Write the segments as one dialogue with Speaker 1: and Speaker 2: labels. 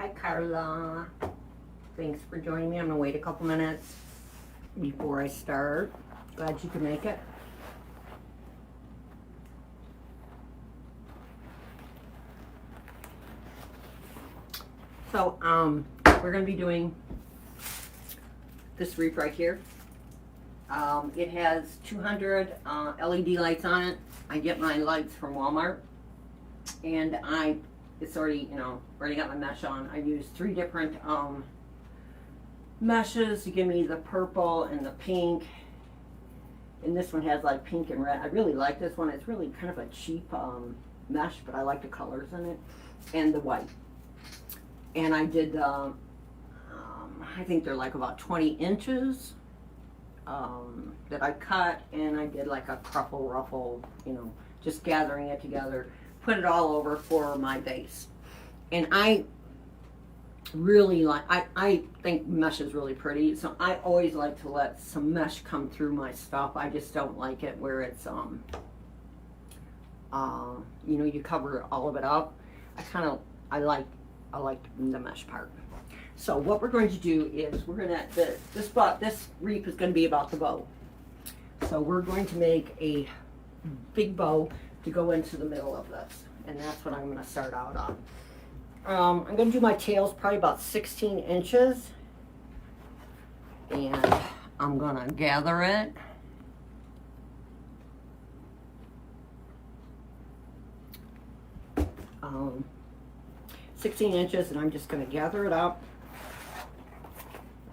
Speaker 1: Hi, Carla. Thanks for joining me. I'm going to wait a couple minutes before I start. Glad you could make it. So, we're going to be doing this wreath right here. It has 200 LED lights on it. I get my lights from Walmart. And it's already, already got my mesh on. I used 3 different meshes to give me the purple and the pink. And this one has like pink and red. I really like this one. It's really kind of a cheap mesh, but I like the colors in it. And the white. And I did, I think they're like about 20 inches that I cut. And I did like a cruffle ruffle, just gathering it together. Put it all over for my base. And I really like, I think mesh is really pretty, so I always like to let some mesh come through my stuff. I just don't like it where it's you cover all of it up. I like the mesh part. So what we're going to do is we're gonna this wreath is going to be about the bow. So we're going to make a big bow to go into the middle of this, and that's what I'm going to start out on. I'm going to do my tails probably about 16 inches, and I'm going to gather it. Um, 16 inches, and I'm just going to gather it up.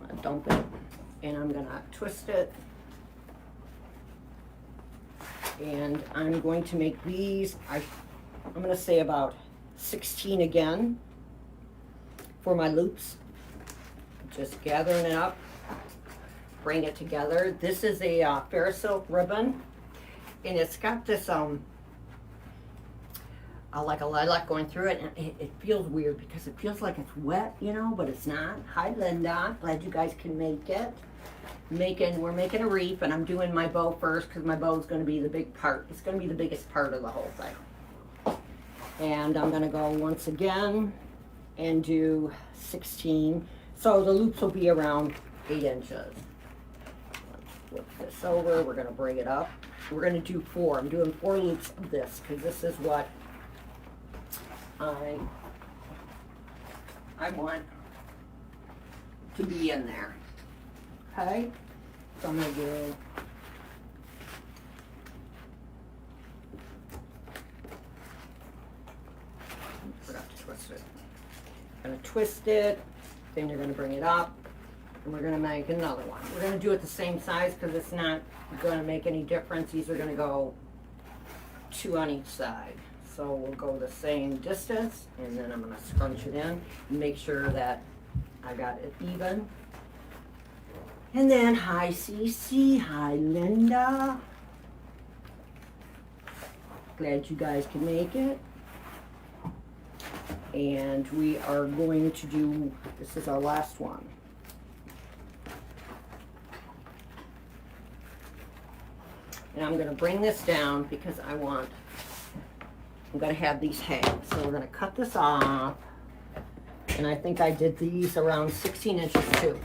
Speaker 1: I'm going to dump it, and I'm going to twist it. And I'm going to make these, I'm going to say about 16 again for my loops. Just gathering it up, bring it together. This is a Ferris silk ribbon, and it's got this like a lilac going through it, and it feels weird because it feels like it's wet, but it's not. Hi, Linda. Glad you guys can make it. We're making a wreath, and I'm doing my bow first because my bow is going to be the big part. It's going to be the biggest part of the whole thing. And I'm going to go once again and do 16. So the loops will be around 8 inches. Let's flip this over. We're going to bring it up. We're going to do 4. I'm doing 4 loops of this because this is what I want to be in there. Okay, so I'm going to do forgot to twist it. I'm going to twist it, then you're going to bring it up, and we're going to make another one. We're going to do it the same size because it's not going to make any difference. These are going to go 2 on each side. So we'll go the same distance, and then I'm going to scrunch it in and make sure that I got it even. And then, hi Cece, hi Linda. Glad you guys can make it. And we are going to do, this is our last one. And I'm going to bring this down because I'm going to have these hang. So we're going to cut this off. And I think I did these around 16 inches too.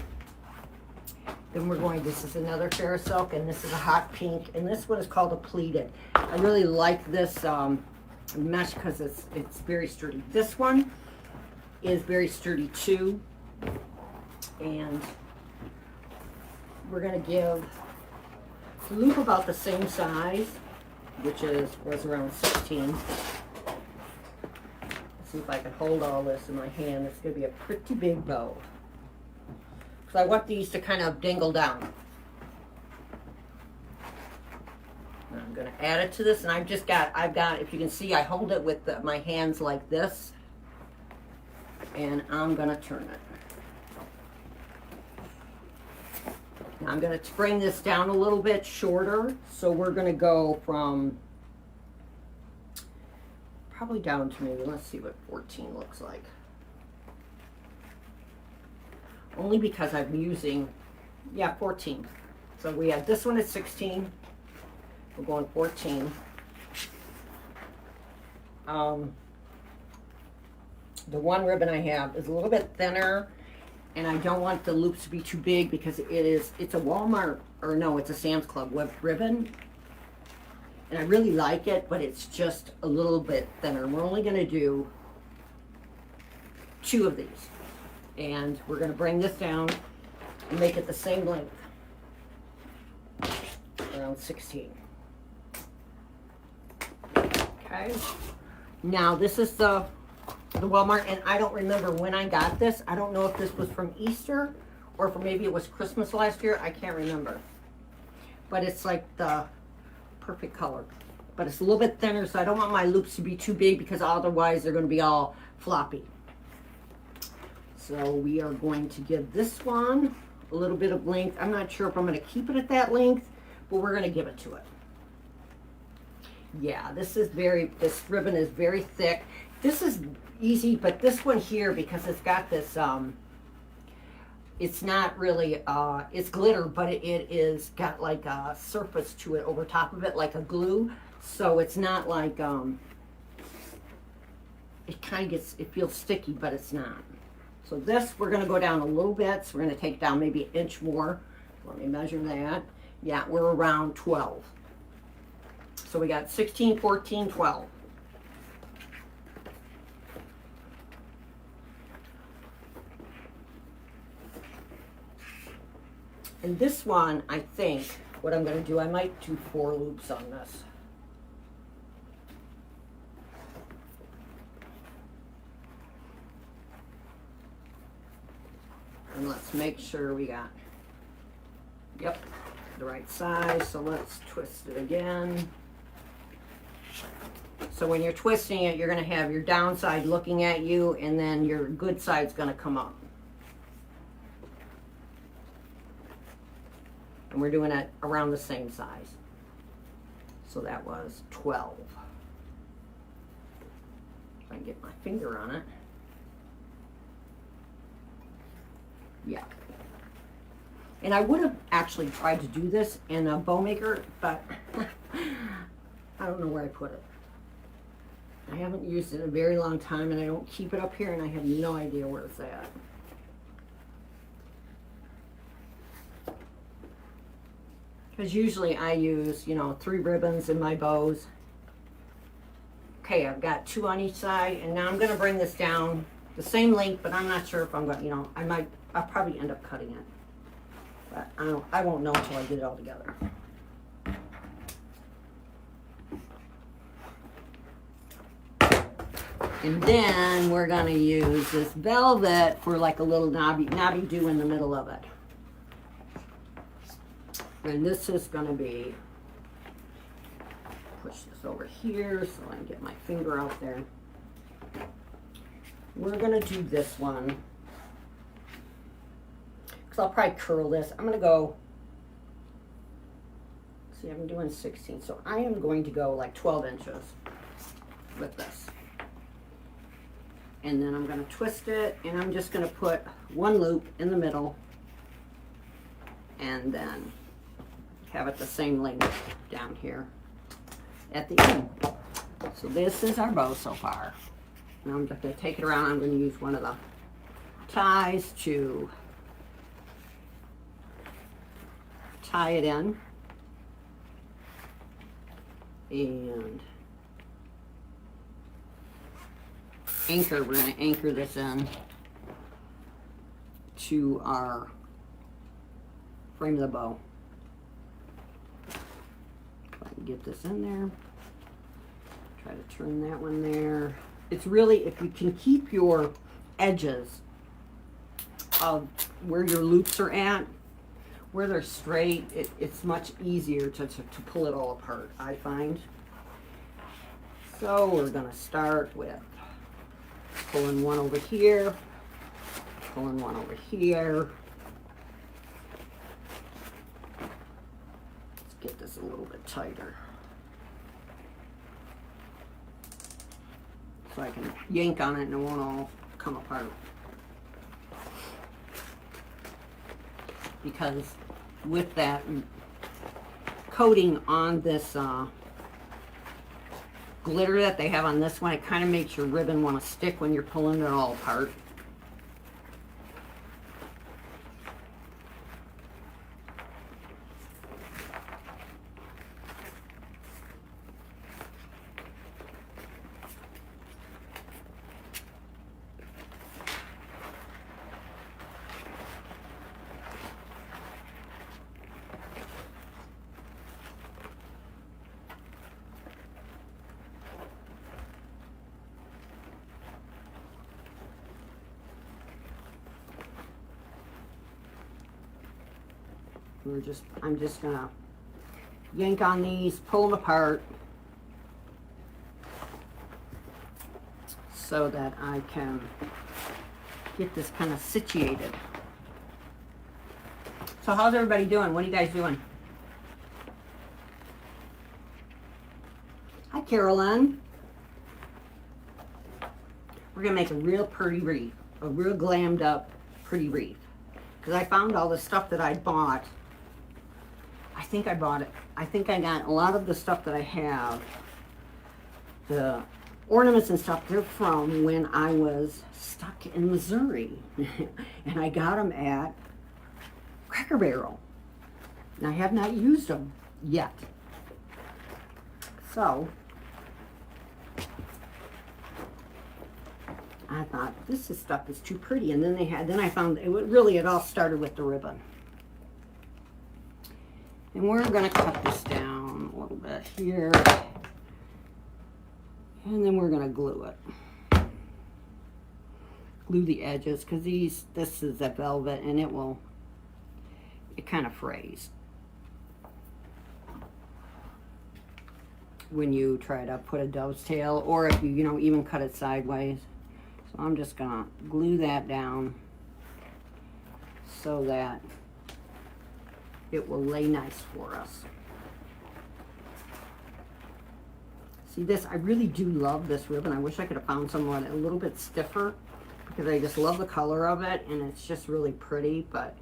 Speaker 1: Then we're going, this is another Ferris silk, and this is a hot pink, and this one is called a pleated. I really like this mesh because it's very sturdy. This one is very sturdy too, and we're going to give the loop about the same size, which was around 16. Let's see if I can hold all this in my hand. It's going to be a pretty big bow. So I want these to kind of dangle down. And I'm going to add it to this, and I've got, if you can see, I hold it with my hands like this, and I'm going to turn it. Now I'm going to bring this down a little bit shorter, so we're going to go from probably down to maybe, let's see what 14 looks like. Only because I'm using, 14. So we have this one at 16. We're going 14. the one ribbon I have is a little bit thinner, and I don't want the loops to be too big because it's a Walmart, or no, it's a Sam's Club web ribbon. And I really like it, but it's just a little bit thinner. We're only going to do 2 of these. And we're going to bring this down and make it the same length. Around 16. Okay. Now this is the Walmart, and I don't remember when I got this. I don't know if this was from Easter or if maybe it was Christmas last year. I can't remember. But it's like the perfect color. But it's a little bit thinner, so I don't want my loops to be too big because otherwise they're going to be all floppy. So we are going to give this one a little bit of length. I'm not sure if I'm going to keep it at that length, but we're going to give it to it. Yeah, this ribbon is very thick. This is easy, but this one here, because it's got this, it's not really, it's glitter, but it is got like a surface to it over top of it, like a glue. So it's not like, it kind of gets, it feels sticky, but it's not. So this, we're going to go down a little bit. So we're going to take down maybe an inch more. Let me measure that. Yeah, we're around 12. So we got 16, 14, 12. And this one, I think, what I'm going to do, I might do 4 loops on this. And let's make sure we got, yep, the right size. So let's twist it again. So when you're twisting it, you're going to have your downside looking at you, and then your good side's going to come up. And we're doing it around the same size. So that was 12. If I can get my finger on it. Yeah. And I would have actually tried to do this in a bow maker, but I don't know where I put it. I haven't used it in a very long time, and I don't keep it up here, and I have no idea where it's at. Because usually I use, 3 ribbons in my bows. Okay, I've got 2 on each side, and now I'm going to bring this down the same length, but I'm not sure if I'm going to, I'll probably end up cutting it. But I won't know until I get it all together. And then we're going to use this velvet for like a little knobby do in the middle of it. And this is going to be, push this over here so I can get my finger out there. We're going to do this one, because I'll probably curl this. I'm going to go, see, I'm doing 16, so I am going to go like 12 inches with this. And then I'm going to twist it, and I'm just going to put 1 loop in the middle, and then have it the same length down here at the end. So this is our bow so far. Now I'm just going to take it around. I'm going to use one of the ties to tie it in. And we're going to anchor this in to our frame of the bow. Get this in there. Try to turn that one there. It's really, if you can keep your edges of where your loops are at, where they're straight, it's much easier to pull it all apart, I find. So we're going to start with pulling one over here, pulling one over here. Get this a little bit tighter so I can yank on it and it won't all come apart, because with that coating on this glitter that they have on this one, it kind of makes your ribbon want to stick when you're pulling it all apart. I'm just gonna yank on these, pull them apart so that I can get this kind of situated. So how's everybody doing? What are you guys doing? Hi, Carolyn. We're gonna make a real pretty wreath, a real glammed up pretty wreath. Because I found all the stuff that I bought. I think I bought it. I think I got a lot of the stuff that I have, the ornaments and stuff, they're from when I was stuck in Missouri. And I got them at Cracker Barrel. And I have not used them yet. So, I thought, this stuff is too pretty. And then I found, it all started with the ribbon. And we're going to cut this down a little bit here. And then we're going to glue it. Glue the edges, because this is a velvet and it kind of frays when you try to put a dove's tail, or if you even cut it sideways. So I'm just going to glue that down so that it will lay nice for us. See this, I really do love this ribbon. I wish I could have found someone a little bit stiffer, because I just love the color of it, and it's just really pretty, but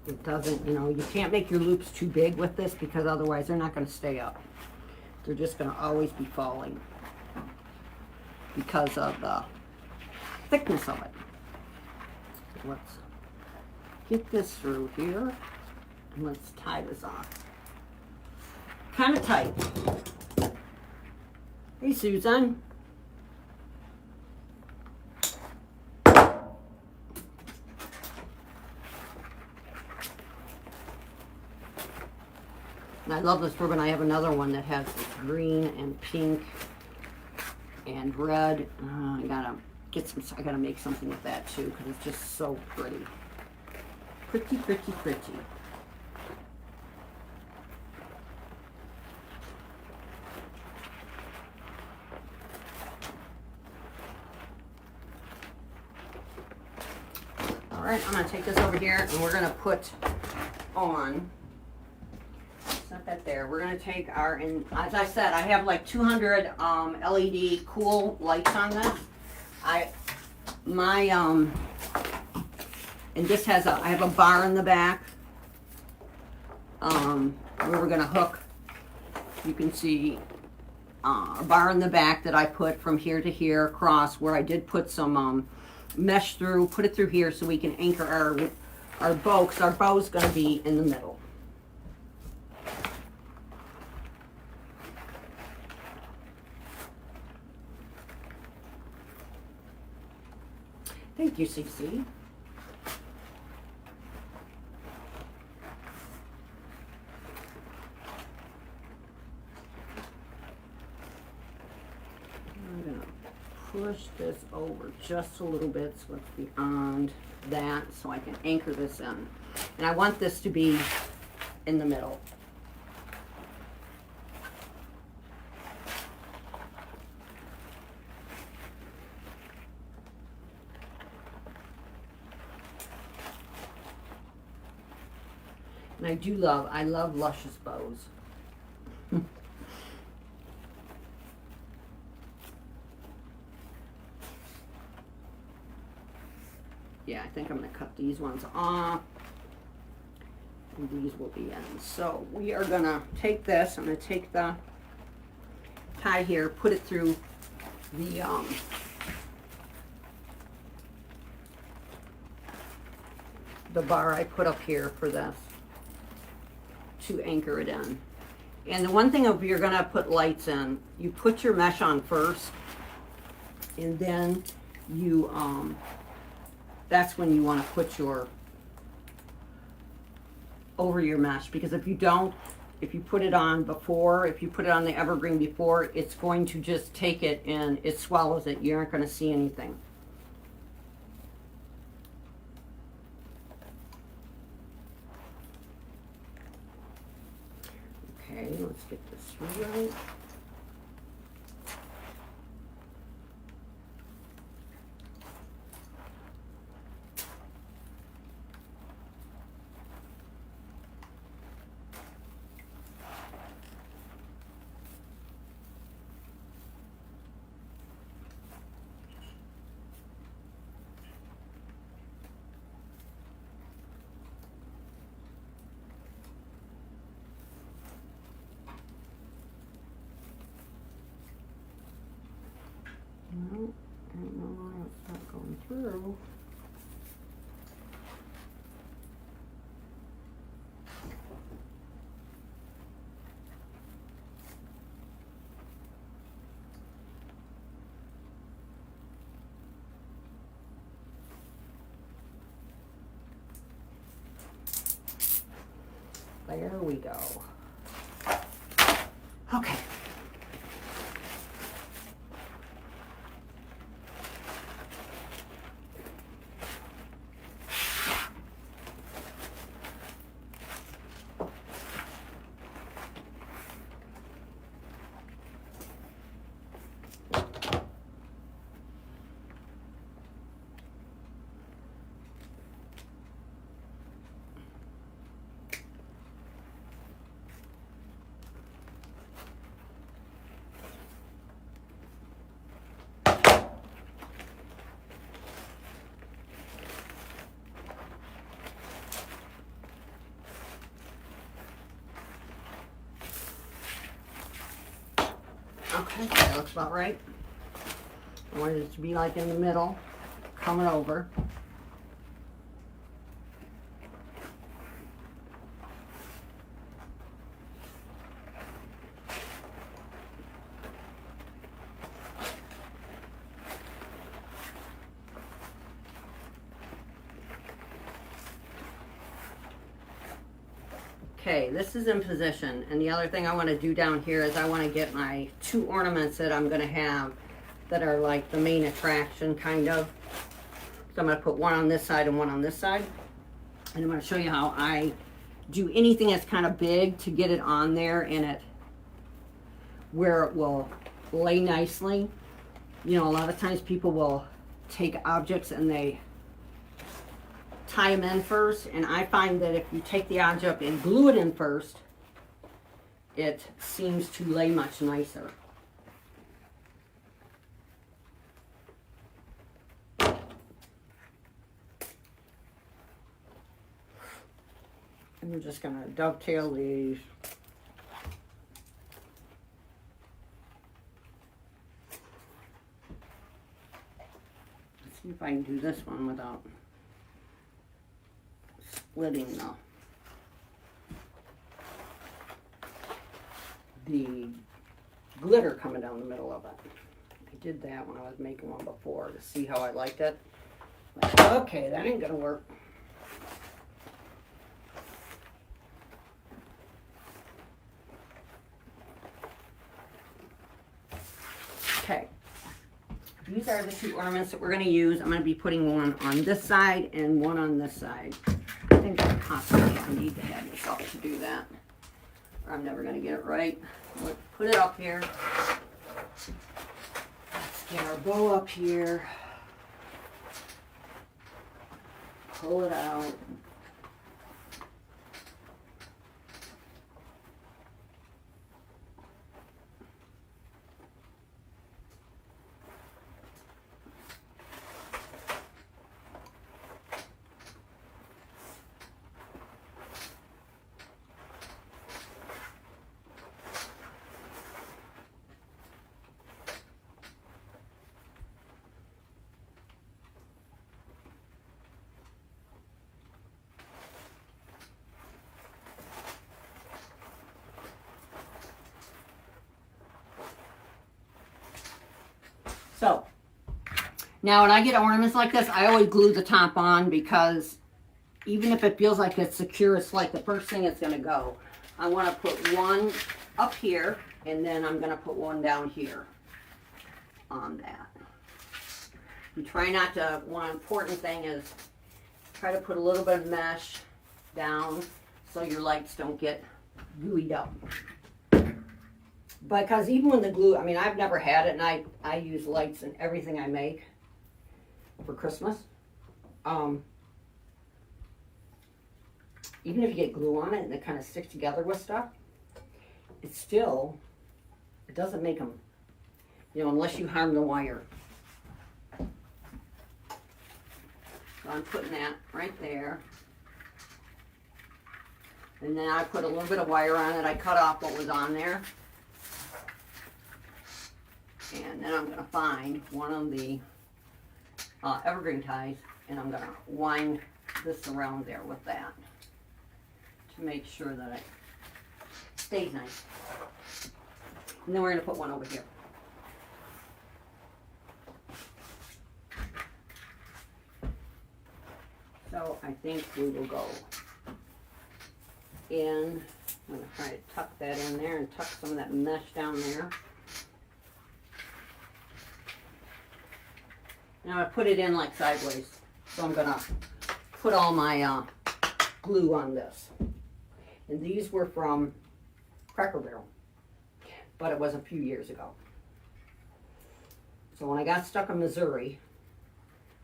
Speaker 1: it doesn't, you can't make your loops too big with this, because otherwise they're not going to stay up. They're just going to always be falling because of the thickness of it. So let's get this through here. Let's tie this off. Kind of tight. Hey, Susan. And I love this ribbon. I have another one that has green and pink and red. I gotta make something with that too, because it's just so pretty. Pretty, pretty, pretty. Alright, I'm going to take this over here and we're going to put on, set that there, we're going to take our, and as I said, I have like 200 LED cool lights on this. And this has I have a bar in the back where we're going to hook, you can see a bar in the back that I put from here to here across, where I did put some mesh through, put it through here so we can anchor our bow, because our bow's going to be in the middle. Thank you, Cece. Push this over just a little bit so it's beyond that, so I can anchor this in. And I want this to be in the middle. And I love luscious bows. Yeah, I think I'm going to cut these ones off, and these will be in. So we are going to take this, I'm going to take the tie here, put it through the bar I put up here for this to anchor it in. And the one thing, if you're gonna put lights in, you put your mesh on first, and then you, that's when you wanna put your, over your mesh, because if you don't, if you put it on before, if you put it on the evergreen before, it's going to just take it and it swallows it. You aren't gonna see anything. Okay, let's get this right. No, I don't know why it's not going through. There we go. Okay. Okay, that looks about right. I wanted it to be like in the middle, coming over. Okay, this is in position, and the other thing I want to do down here is I want to get my 2 ornaments that I'm going to have that are like the main attraction, kind of. So I'm going to put one on this side and one on this side. And I'm going to show you how I do anything that's kind of big to get it on there and it where it will lay nicely. You know, a lot of times people will take objects and they tie them in first, and I find that if you take the object and glue it in first, it seems to lay much nicer. And we're just going to dovetail these. Let's see if I can do this one without splitting the glitter coming down the middle of it. I did that when I was making one before to see how I liked it. Like, okay, that ain't gonna work. Okay, these are the 2 ornaments that we're going to use. I'm going to be putting one on this side and one on this side. I think possibly I need to have myself to do that, or I'm never going to get it right. Let's put it up here. Let's get our bow up here. Pull it out. So, now when I get ornaments like this, I always glue the top on, because even if it feels like it's secure, it's like the first thing it's going to go. I want to put one up here, and then I'm going to put one down here on that. And try not to, one important thing is try to put a little bit of mesh down so your lights don't get gooeyed up. Because even when the glue, I mean, I've never had it, and I use lights in everything I make for Christmas. Even if you get glue on it and it kind of sticks together with stuff, it doesn't make them, unless you harm the wire. So I'm putting that right there. And then I put a little bit of wire on it. I cut off what was on there. And then I'm going to find one of the evergreen ties, and I'm going to wind this around there with that to make sure that it stays nice. And then we're going to put one over here. So I think we will go in. I'm going to try to tuck that in there and tuck some of that mesh down there. Now I put it in like sideways. So I'm going to put all my glue on this. And these were from Cracker Barrel, but it was a few years ago. So when I got stuck in Missouri,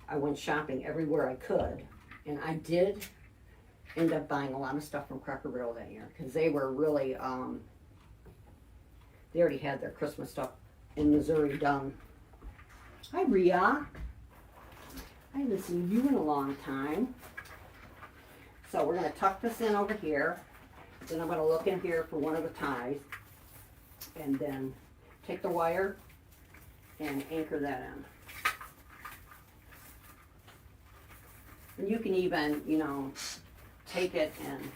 Speaker 1: I went shopping everywhere I could, and I did end up buying a lot of stuff from Cracker Barrel that year, because they were really, they already had their Christmas stuff in Missouri done. Hi, Rhea. I haven't seen you in a long time. So we're going to tuck this in over here. Then I'm going to look in here for one of the ties, and then take the wire and anchor that in. And you can even, take it and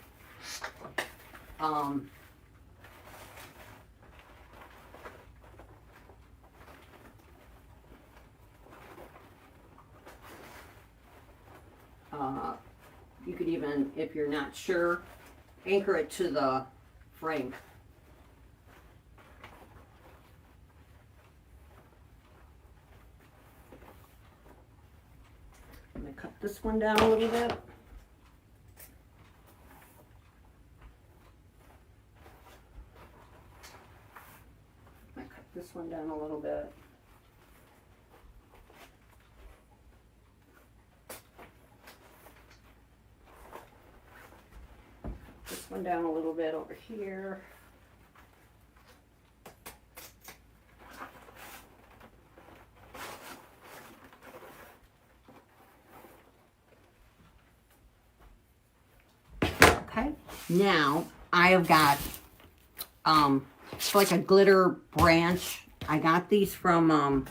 Speaker 1: you could even, if you're not sure, anchor it to the frame. I'm going to cut this one down a little bit. I cut this one down a little bit. This one down a little bit over here. Okay, now I have got it's like a glitter branch. I got these from I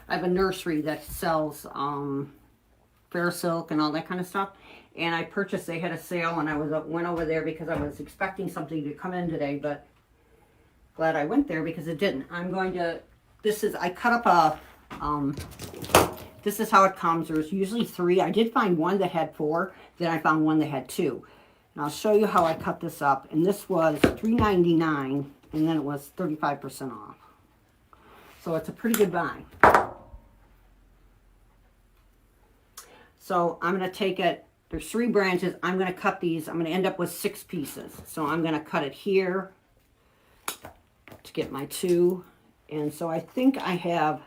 Speaker 1: have a nursery that sells fair silk and all that kind of stuff. And I purchased, they had a sale, and I went over there because I was expecting something to come in today, but glad I went there because it didn't. I'm going to, I cut up this is how it comes. There's usually 3. I did find one that had 4, then I found one that had 2. And I'll show you how I cut this up. And this was $3.99, and then it was 35% off. So it's a pretty good buy. So I'm going to take it. There's 3 branches. I'm going to cut these. I'm going to end up with 6 pieces. So I'm going to cut it here to get my 2. And so I think I have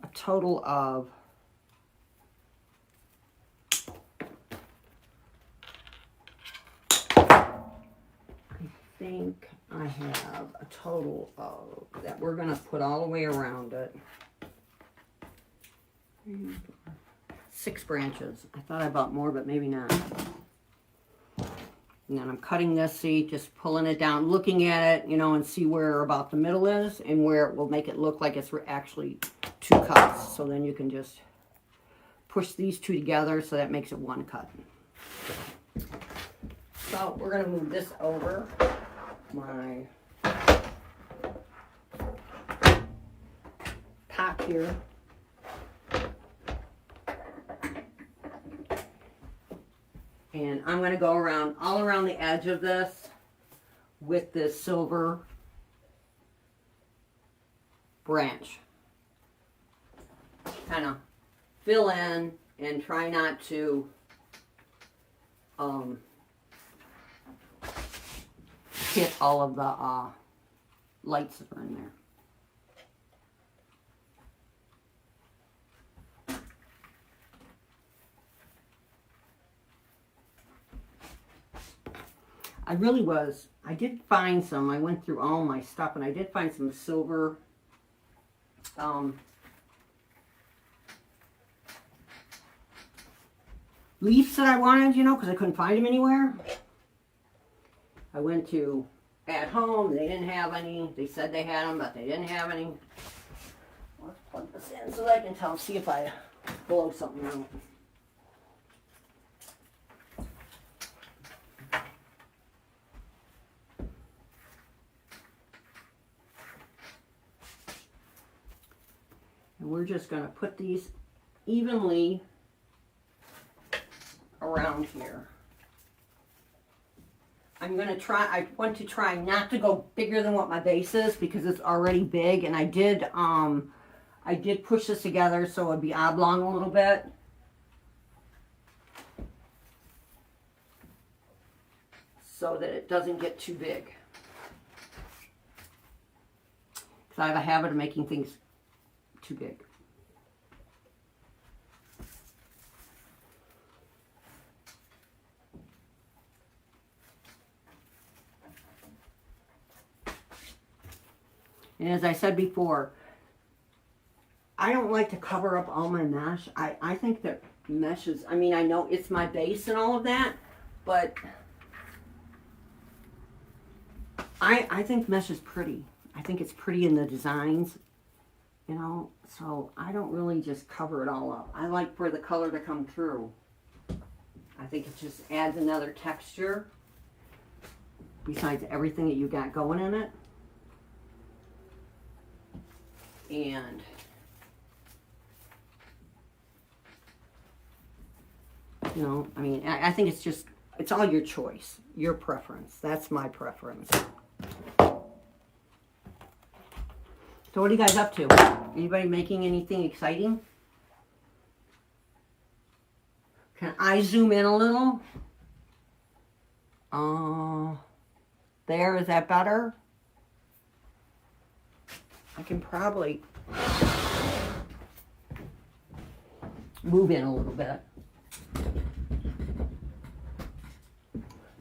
Speaker 1: a total of that we're going to put all the way around it. 6 branches. I thought I bought more, but maybe not. And then I'm cutting this, see, just pulling it down, looking at it, and see where about the middle is and where it will make it look like it's actually 2 cuts. So then you can just push these 2 together so that makes it 1 cut. So we're going to move this over my top here. And I'm going to go around, all around the edge of this with this silver branch. Kind of fill in and try not to hit all of the lights that are in there. I did find some, I went through all my stuff and I did find some silver leaves that I wanted, you know, because I couldn't find them anywhere. I went to At Home, they didn't have any. They said they had them, but they didn't have any. Let's plug this in so that I can tell, see if I blow something out. And we're just going to put these evenly around here. I'm going to try, I want to try not to go bigger than what my base is because it's already big, and I did push this together so it'd be oblong a little bit. So that it doesn't get too big. Because I have a habit of making things too big. And as I said before, I don't like to cover up all my mesh. I think that mesh is, I mean, I know it's my base and all of that, but I think mesh is pretty. I think it's pretty in the designs, you know, so I don't really just cover it all up. I like for the color to come through. I think it just adds another texture besides everything that you got going in it. And you know, I mean, I think it's just, it's all your choice, your preference. That's my preference. So what are you guys up to? Anybody making anything exciting? Can I zoom in a little? There, is that better? I can probably move in a little bit.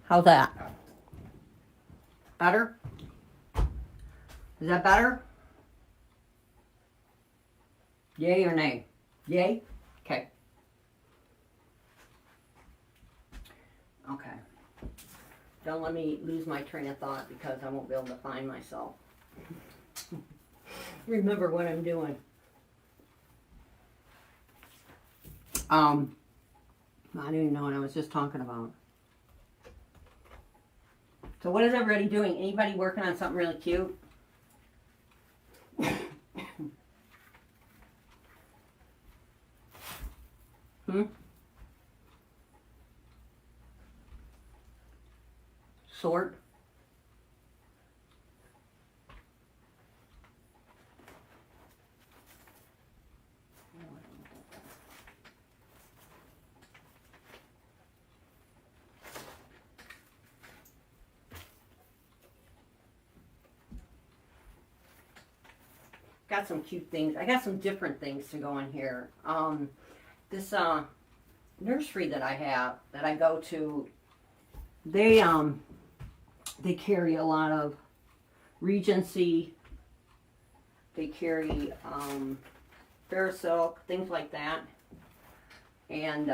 Speaker 1: How's that? Better? Is that better? Yay or nay? Yay? Okay. Okay. Don't let me lose my train of thought because I won't be able to find myself. Remember what I'm doing. I don't even know what I was just talking about. So what is everybody doing? Anybody working on something really cute? Sort. Got some cute things. I got some different things to go in here. This nursery that I have, that I go to, they carry a lot of Regency. They carry Fair Silk, things like that. And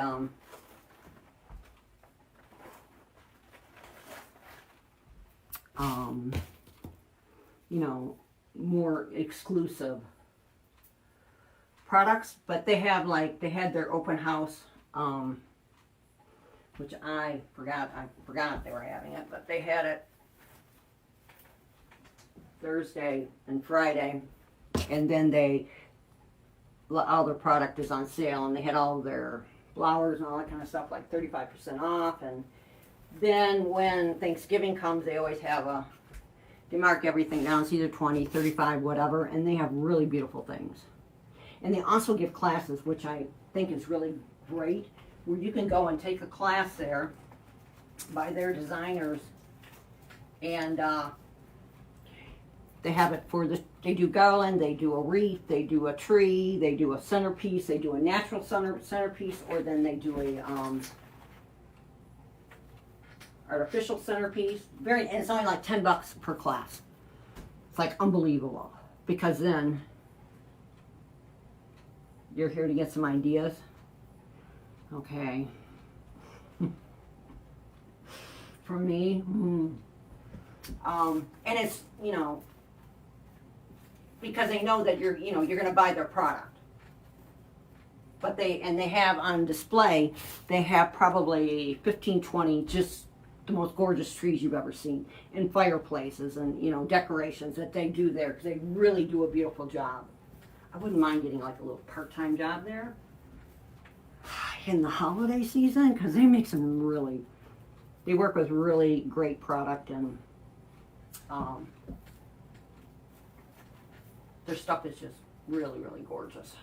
Speaker 1: you know, more exclusive products, but they have, like, they had their open house, which I forgot they were having it, but they had it Thursday and Friday, and then they all their product is on sale, and they had all their flowers and all that kind of stuff, like 35% off. And then when Thanksgiving comes, they always have they mark everything down. It's either 20, 35, whatever, and they have really beautiful things. And they also give classes, which I think is really great, where you can go and take a class there by their designers, and they have it for they do garland, they do a wreath, they do a tree, they do a centerpiece, they do a natural centerpiece, or then they do a artificial centerpiece. And it's only like $10 per class. It's like unbelievable, because then you're here to get some ideas. Okay. For me, and it's, you know, because they know that you're going to buy their product. But they have on display, they have probably 15, 20 just the most gorgeous trees you've ever seen, and fireplaces, and, you know, decorations that they do there, because they really do a beautiful job. I wouldn't mind getting like a little part-time job there in the holiday season, because they make some really, they work with really great product, and their stuff is just really, really gorgeous.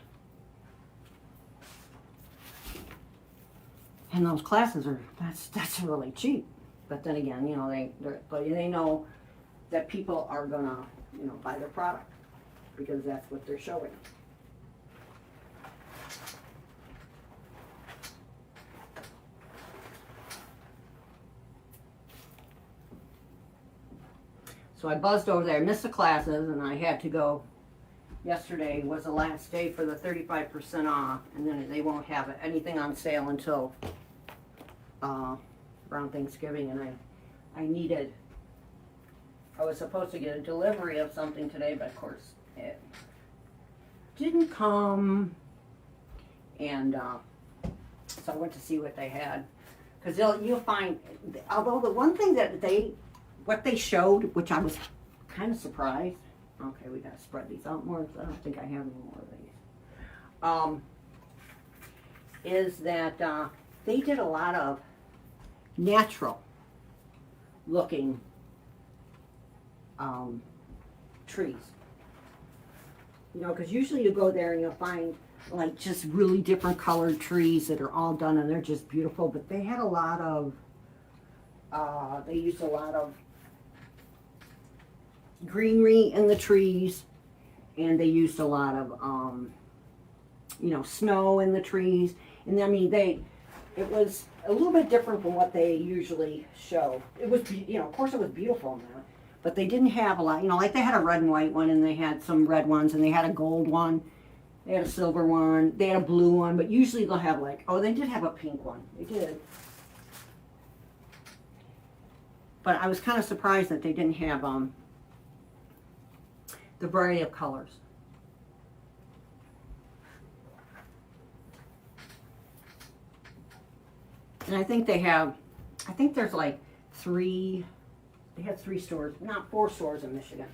Speaker 1: And those classes that's really cheap. But then again, you know, they know that people are gonna, you know, buy their product, because that's what they're showing. So I buzzed over there, missed the classes, and I had to go. Yesterday was the last day for the 35% off, and then they won't have anything on sale until around Thanksgiving. And I was supposed to get a delivery of something today, but of course it didn't come. And so I went to see what they had, because you'll find, although the one thing that what they showed, which I was kind of surprised. Okay, we gotta spread these out more, because I don't think I have any more of these. Is that they did a lot of natural looking trees. You know, because usually you go there and you'll find like just really different colored trees that are all done, and they're just beautiful. But they had a lot of, they used a lot of greenery in the trees, and they used a lot of you know, snow in the trees. And I mean, it was a little bit different from what they usually show. It was, you know, of course it was beautiful now, but they didn't have a lot, you know, like they had a red and white one, and they had some red ones, and they had a gold one, they had a silver one, they had a blue one, but usually they'll have like, oh, they did have a pink one, they did. But I was kind of surprised that they didn't have the variety of colors. And I think there's like they had 3 stores, not 4 stores in Michigan.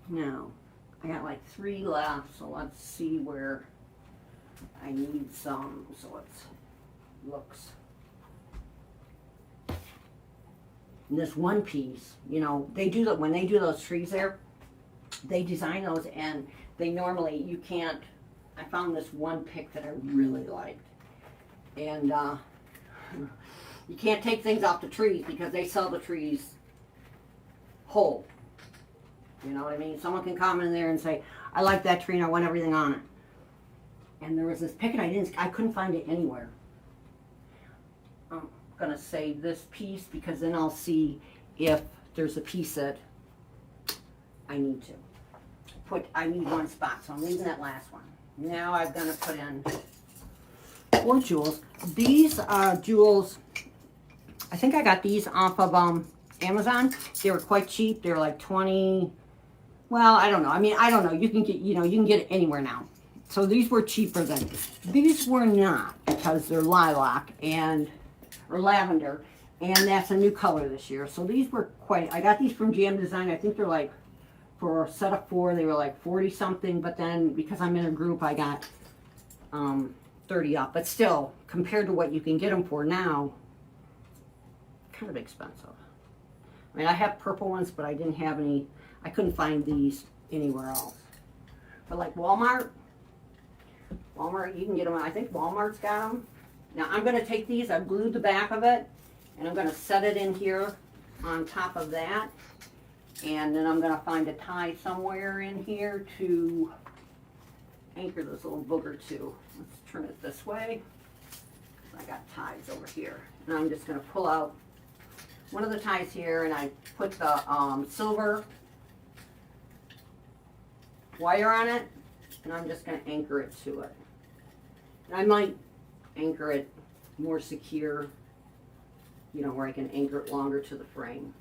Speaker 1: Now, I got like 3 left, so let's see where I need some. So looks. And this one piece, you know, when they do those trees there, they design those, and they normally, you can't, I found this one pick that I really liked. And you can't take things off the trees, because they sell the trees whole. You know what I mean? Someone can come in there and say, I like that tree and I want everything on it. And there was this pick, and I couldn't find it anywhere. I'm gonna save this piece, because then I'll see if there's a piece that I need to. I need one spot, so I'm leaving that last one. Now I'm gonna put in 4 jewels. These jewels, I think I got these off of Amazon. They were quite cheap. They were like 20, well, I don't know. I mean, I don't know. You can get, you can get it anywhere now. So these were cheaper than, these were not, because they're lilac or lavender, and that's a new color this year. So these were quite, I got these from GM Design. I think they're like, for a set of 4, they were like 40 something, but then because I'm in a group, I got 30 off. But still, compared to what you can get them for now, kind of expensive. I mean, I have purple ones, but I didn't have any, I couldn't find these anywhere else. But like Walmart, you can get them, I think Walmart's got them. Now I'm going to take these, I've glued the back of it, and I'm going to set it in here on top of that. And then I'm going to find a tie somewhere in here to anchor this little booger to. Let's turn it this way. I got ties over here. And I'm just going to pull out one of the ties here, and I put the silver wire on it, and I'm just going to anchor it to it. And I might anchor it more secure, where I can anchor it longer to the frame.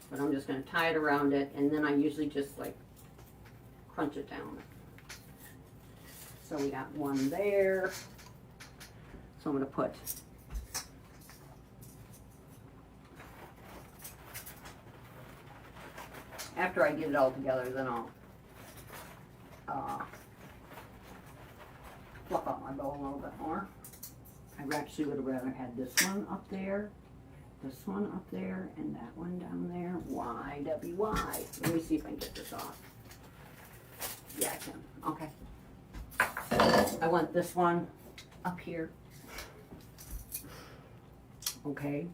Speaker 1: But I'm just going to tie it around it, and then I usually just like crunch it down. So we got one there. So I'm going to put after I get it all together, then I'll fluff out my bow a little bit more. I actually would have rather had this one up there, this one up there, and that one down there. Why, Debbie, why? Let me see if I can get this off. Yeah, I can. Okay. I want this one up here. Okay.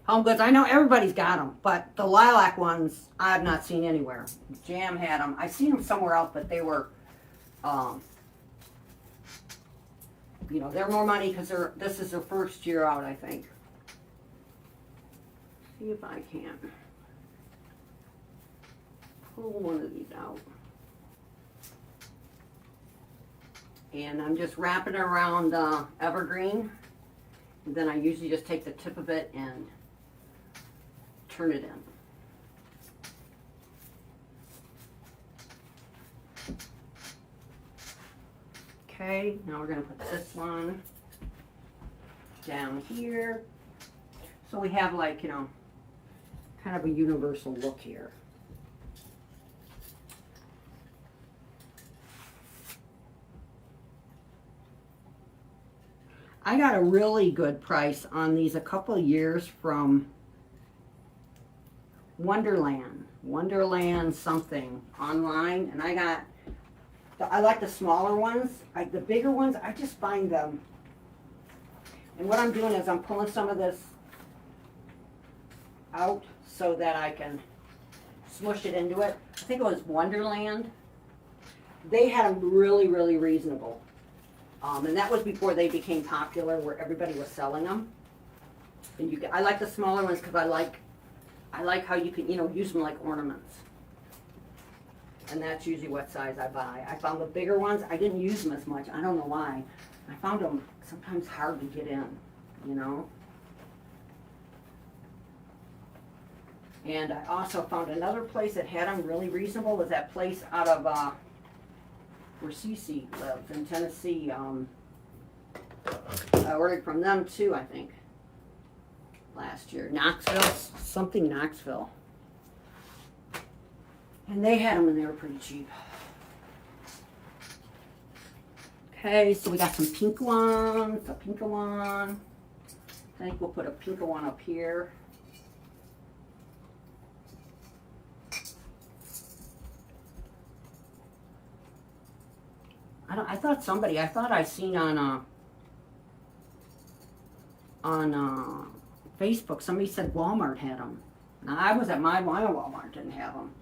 Speaker 1: Home Goods, I know everybody's got them, but the lilac ones I've not seen anywhere. Jam had them. I've seen them somewhere else, but they were, they're more money because this is their first year out, I think. See if I can pull one of these out. And I'm just wrapping it around evergreen. And then I usually just take the tip of it and turn it in. Okay, now we're going to put this one down here. So we have like, kind of a universal look here. I got a really good price on these a couple of years from Wonderland something online, and I like the smaller ones. The bigger ones, I just find them. And what I'm doing is I'm pulling some of this out so that I can smush it into it. I think it was Wonderland. They had them really, really reasonable. And that was before they became popular, where everybody was selling them. And I like the smaller ones because I like how you can, use them like ornaments. And that's usually what size I buy. I found the bigger ones, I didn't use them as much. I don't know why. I found them sometimes hard to get in, And I also found another place that had them really reasonable. Was that place out of where Cece lives in Tennessee. I ordered from them too, I think, last year. Knoxville. And they had them and they were pretty cheap. Okay, so we got some pink ones, a pink one. I think we'll put a pink one up here. I thought I seen on Facebook, somebody said Walmart had them. Now I was at my Walmart didn't have them.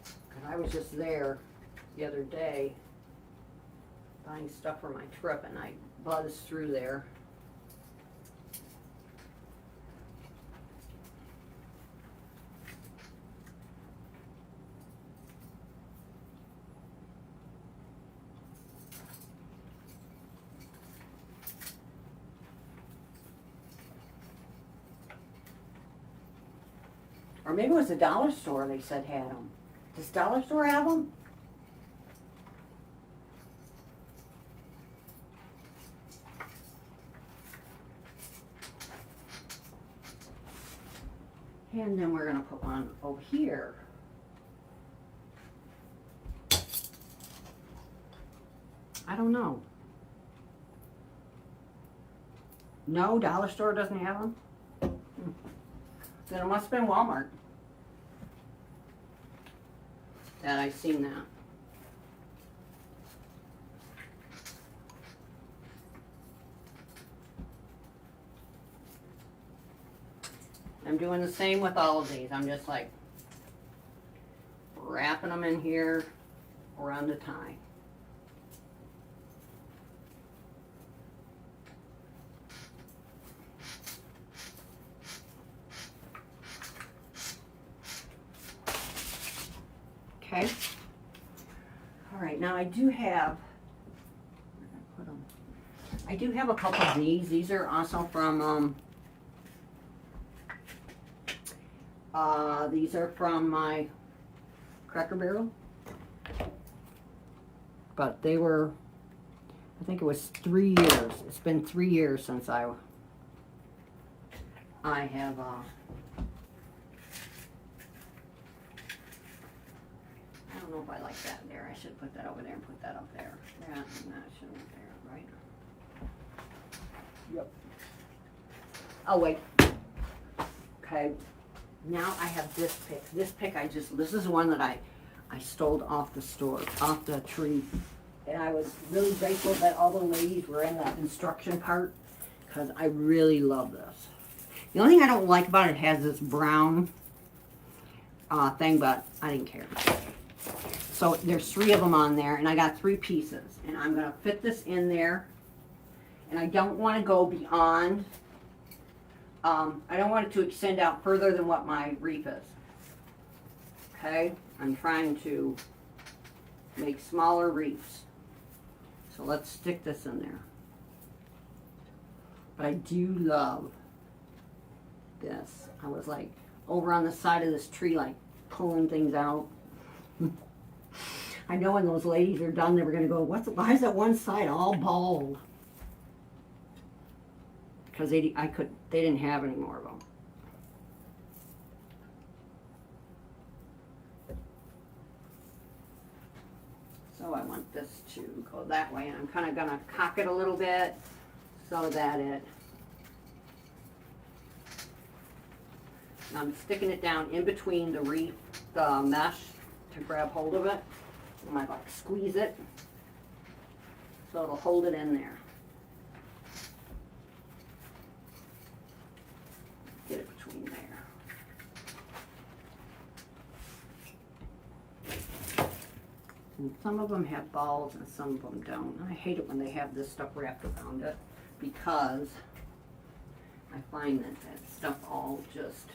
Speaker 1: Because I was just there the other day buying stuff for my trip, and I buzzed through there. Or maybe it was the dollar store they said had them. Does dollar store have them? And then we're going to put one over here. I don't know. No, dollar store doesn't have them? Then it must have been Walmart that I seen that. I'm doing the same with all of these. I'm just like wrapping them in here around the tie. Okay. All right, now I do have a couple of these. These are also from these are from my Cracker Barrel. But they were, I think it was 3 years. It's been 3 years since I have I don't know if I like that there. I should put that over there and put that up there. Yeah, that should be there, right? Yep. Oh, wait. Okay. Now I have this pick. This pick this is the one that I stole off the store, off the tree. And I was really grateful that all the ladies were in the instruction part because I really love this. The only thing I don't like about it has this brown thing, but I didn't care. So there's 3 of them on there, and I got 3 pieces. And I'm going to fit this in there. And I don't want to go beyond, I don't want it to extend out further than what my wreath is. Okay? I'm trying to make smaller wreaths. So let's stick this in there. But I do love this. I was like over on the side of this tree, like pulling things out. I know when those ladies are done, they were going to go, why is that one side all bald? Because they didn't have any more of them. So I want this to go that way, and I'm kind of going to cock it a little bit so that I'm sticking it down in between the wreath, the mesh, to grab hold of it. I might like squeeze it so it'll hold it in there. Get it between there. And some of them have balls and some of them don't. I hate it when they have this stuff wrapped around it because I find that stuff all just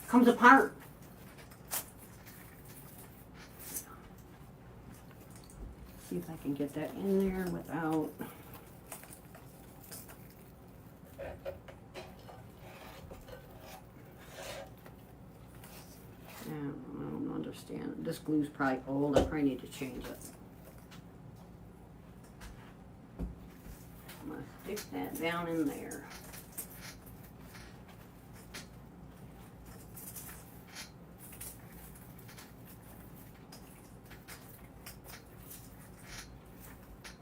Speaker 1: comes apart. See if I can get that in there without. I don't understand. This glue's probably old. I probably need to change it. I'm going to stick that down in there.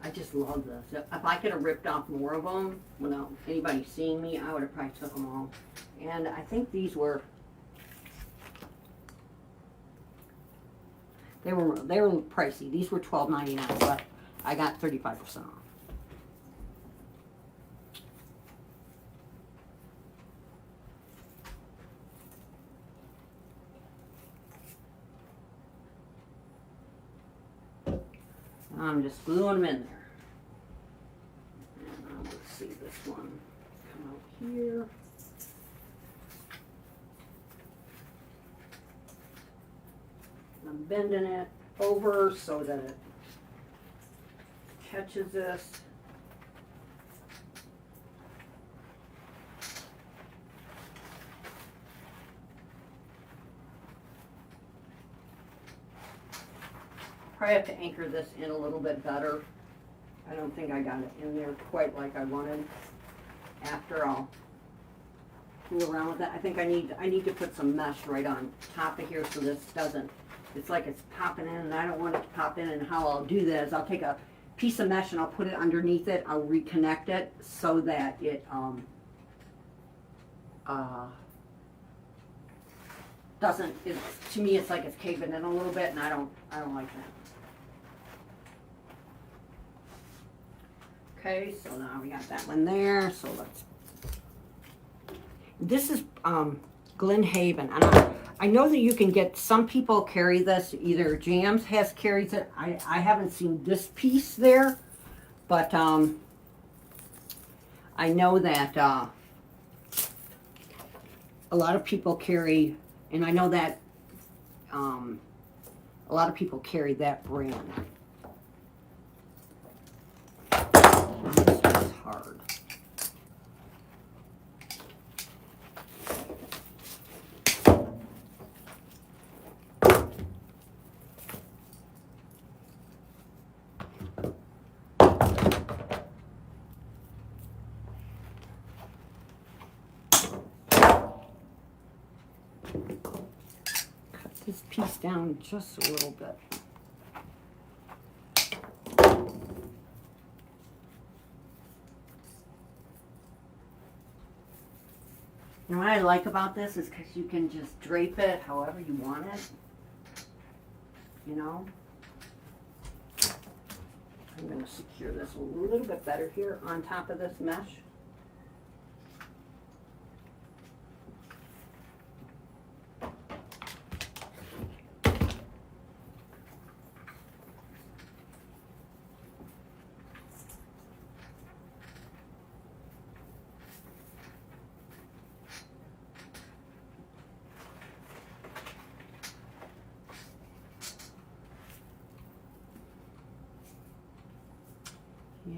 Speaker 1: I just love this. If I could have ripped off more of them without anybody seeing me, I would have probably took them all. And I think these were, they were pricey. These were $12.99, but I got 35% off. I'm just gluing them in there. And let's see this one come out here. I'm bending it over so that it catches this. probably have to anchor this in a little bit better. I don't think I got it in there quite like I wanted. After I'll fool around with it. I think I need to put some mesh right on top of here so this doesn't, it's like it's popping in and I don't want it to pop in. And how I'll do that is I'll take a piece of mesh and I'll put it underneath it. I'll reconnect it so that it doesn't, to me it's like it's caving in a little bit, and I don't like that. Okay, so now we got that one there. So this is Glenhaven, and I know that you can get, some people carry this, either Jams carries it. I haven't seen this piece there, but I know that a lot of people carry, and I know that a lot of people carry that brand. This is hard. This piece down just a little bit. And what I like about this is because you can just drape it however you want it, you know. I'm going to secure this a little bit better here on top of this mesh.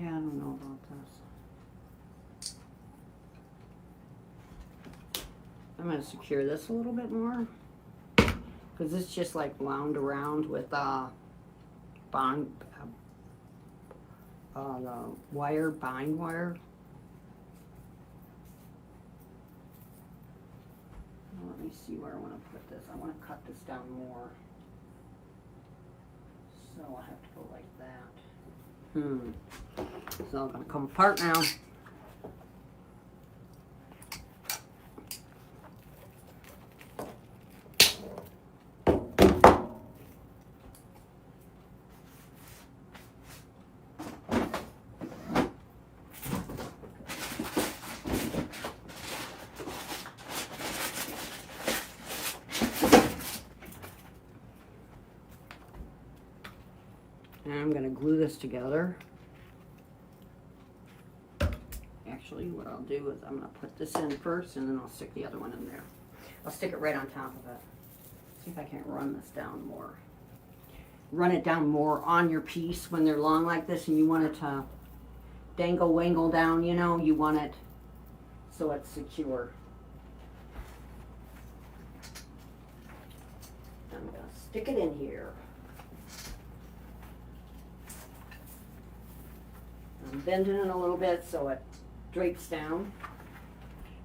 Speaker 1: Yeah, I don't know about this. I'm going to secure this a little bit more because it's just like wound around with the bind wire. Let me see where I want to put this. I want to cut this down more. So I have to go like that. It's all going to come apart now. And I'm going to glue this together. Actually, what I'll do is I'm going to put this in first, and then I'll stick the other one in there. I'll stick it right on top of it. See if I can't run this down more. Run it down more on your piece when they're long like this, and you want it to dangle, wangle down, you know. You want it so it's secure. I'm going to stick it in here. I'm bending it a little bit so it drapes down.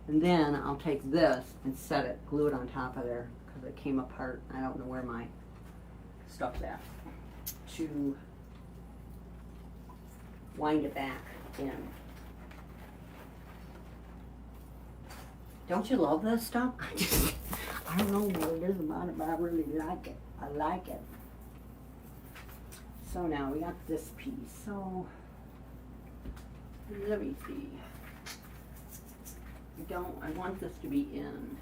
Speaker 1: And then I'll take this and set it, glue it on top of there because it came apart. I don't know where my stuff's at. To wind it back in. Don't you love this stuff? I don't know what it is about it, but I really like it. I like it. So now we got this piece. So let me see. I want this to be in.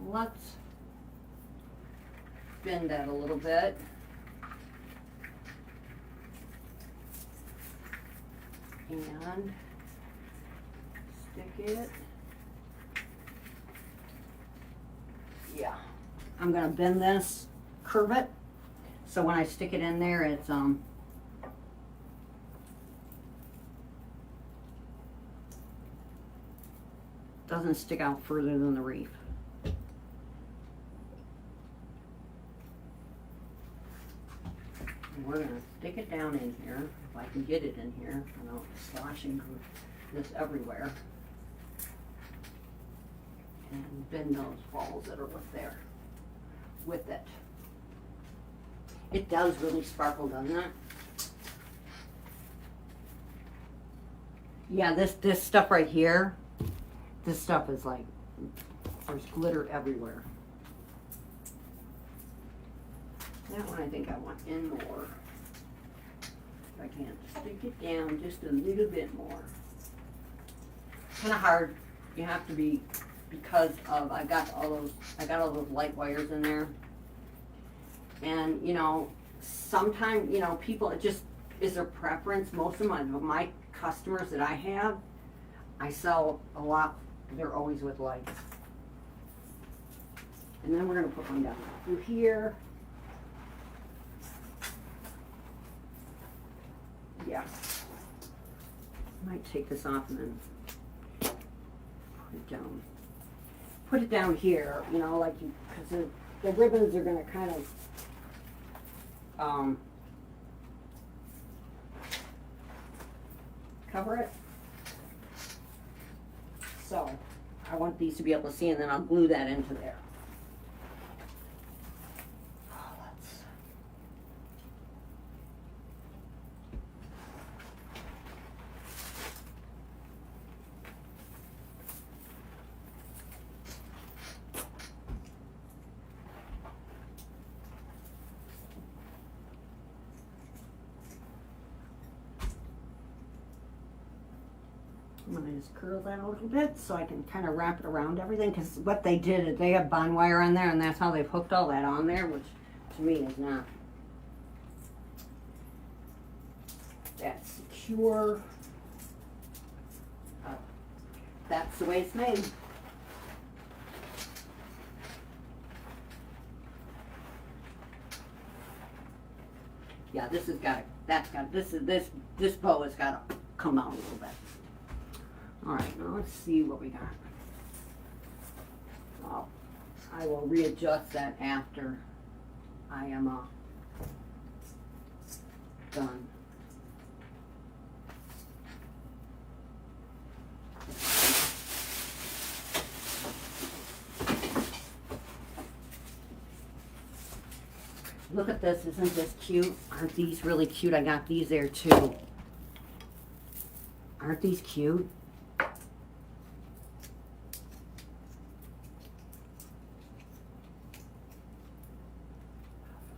Speaker 1: Let's bend that a little bit. And stick it. Yeah. I'm gonna bend this, curve it, so when I stick it in there, it's doesn't stick out further than the wreath. we're going to stick it down in here, if I can get it in here, without sloshing this everywhere. And bend those balls that are with it. It does really sparkle, doesn't it? Yeah, this stuff right here, this stuff is like, there's glitter everywhere. That one I think I want in more. If I can stick it down just a little bit more. Kind of hard. You have to be, because of I got all those light wires in there. And you know, sometimes, you know, people, it just is their preference. Most of my customers that I have, I sell a lot, they're always with lights. And then we're going to put one down through here. Yeah. Might take this off and then put it down. Put it down here, you know, like you, because the ribbons are going to kind of cover it. So I want these to be able to see, and then I'll glue that into there. I'm going to just curl that a little bit so I can kind of wrap it around everything, because what they did is they have bond wire on there, and that's how they've hooked all that on there, which to me is not that secure. That's the way it's made. Yeah, this has got, that's got, this bow has got to come out a little bit. All right, now let's see what we got. I will readjust that after I am done. Look at this, isn't this cute? Aren't these really cute? I got these there too. Aren't these cute?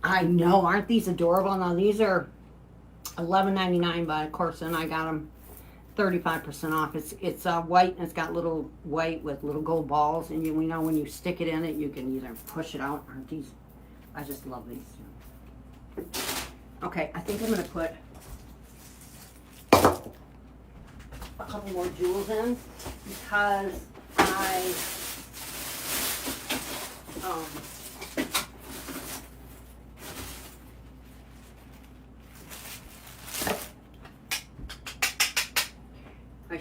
Speaker 1: I know, aren't these adorable? Now these are $11.99, but of course then I got them 35% off. It's white, and it's got little white with little gold balls, and you know when you stick it in it, you can either push it out. Aren't these? I just love these. Okay, I think I'm going to put a couple more jewels in, because I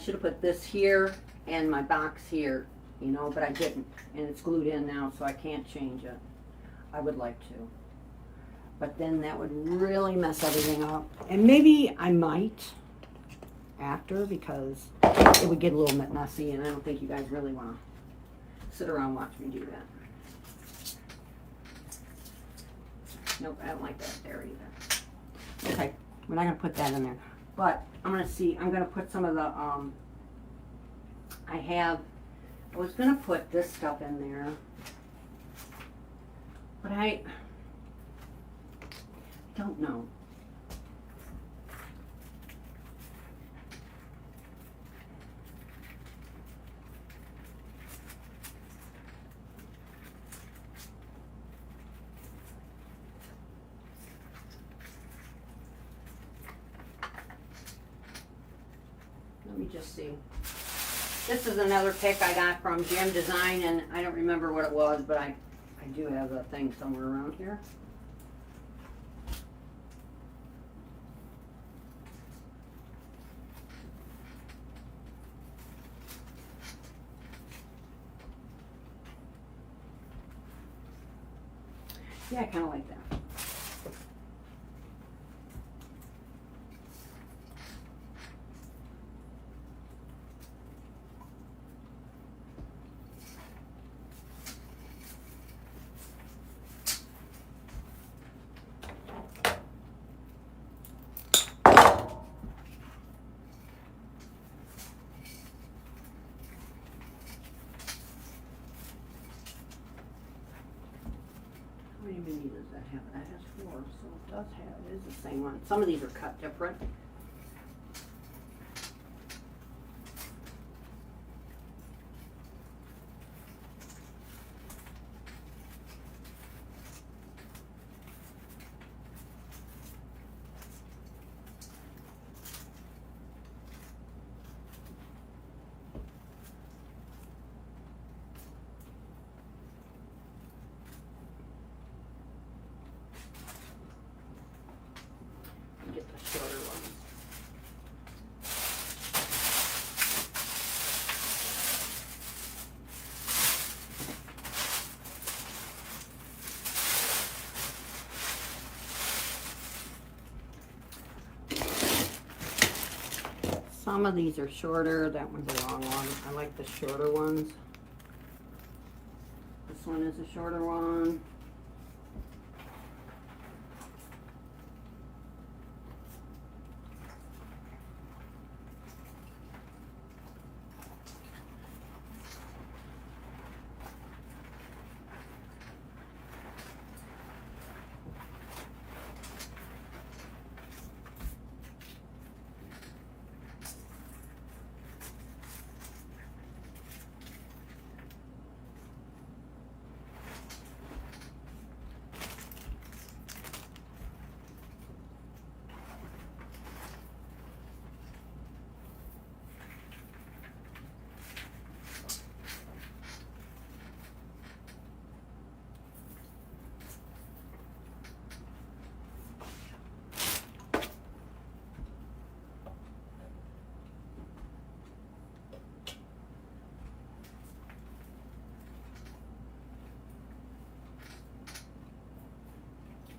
Speaker 1: should have put this here and my box here, you know, but I didn't, and it's glued in now, so I can't change it. I would like to, but then that would really mess everything up, and maybe I might after, because it would get a little bit messy, and I don't think you guys really want to sit around and watch me do that. Nope, I don't like that there either. Okay, we're not going to put that in there, but I'm going to see, I'm going to put some of the, I was going to put this stuff in there, but I don't know. Let me just see. This is another pick I got from Gem Design, and I don't remember what it was, but I do have a thing somewhere around here. Yeah, I kind of like that. many does that have? That has 4, so it does have, it is the same one. Some of these are cut different. Get the shorter ones. Some of these are shorter. That one's a long one. I like the shorter ones. This one is a shorter one.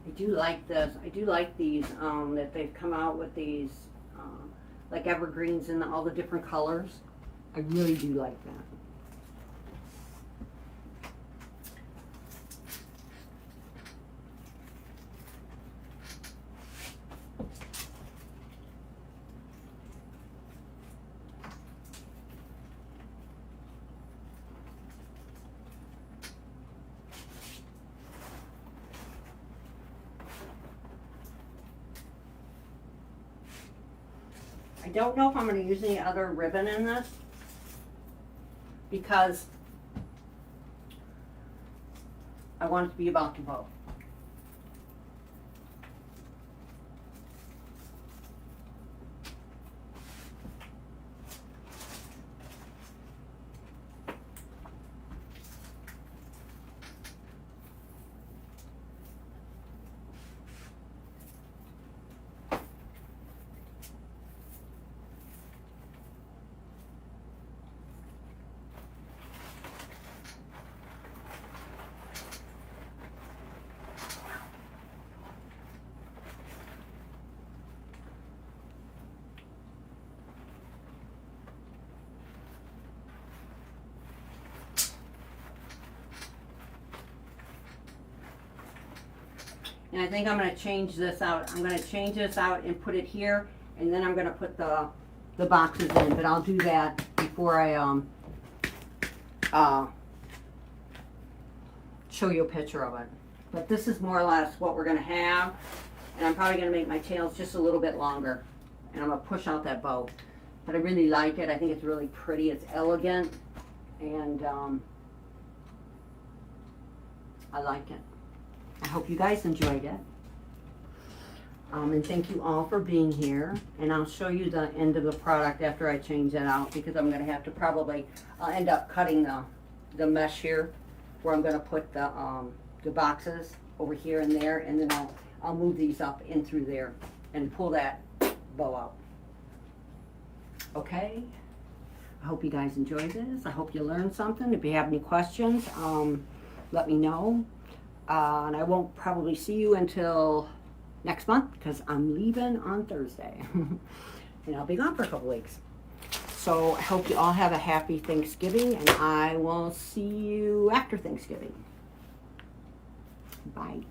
Speaker 1: I do like this. I do like these, that they've come out with these, like evergreens in all the different colors. I really do like that. I don't know if I'm going to use any other ribbon in this because I want it to be about the bow. And I think I'm going to change this out. I'm going to change this out and put it here, and then I'm going to put the boxes in. But I'll do that before I show you a picture of it. But this is more or less what we're going to have. And I'm probably going to make my tails just a little bit longer. And I'm going to push out that bow. But I really like it. I think it's really pretty. It's elegant. And I like it. I hope you guys enjoyed it. And thank you all for being here. And I'll show you the end of the product after I change that out, because I'm going to have to probably, I'll end up cutting the mesh here where I'm going to put the boxes over here and there, and then I'll move these up in through there and pull that bow out. Okay? I hope you guys enjoyed this. I hope you learned something. If you have any questions, let me know. And I won't probably see you until next month because I'm leaving on Thursday. And I'll be gone for a couple weeks. So I hope you all have a happy Thanksgiving, and I will see you after Thanksgiving. Bye.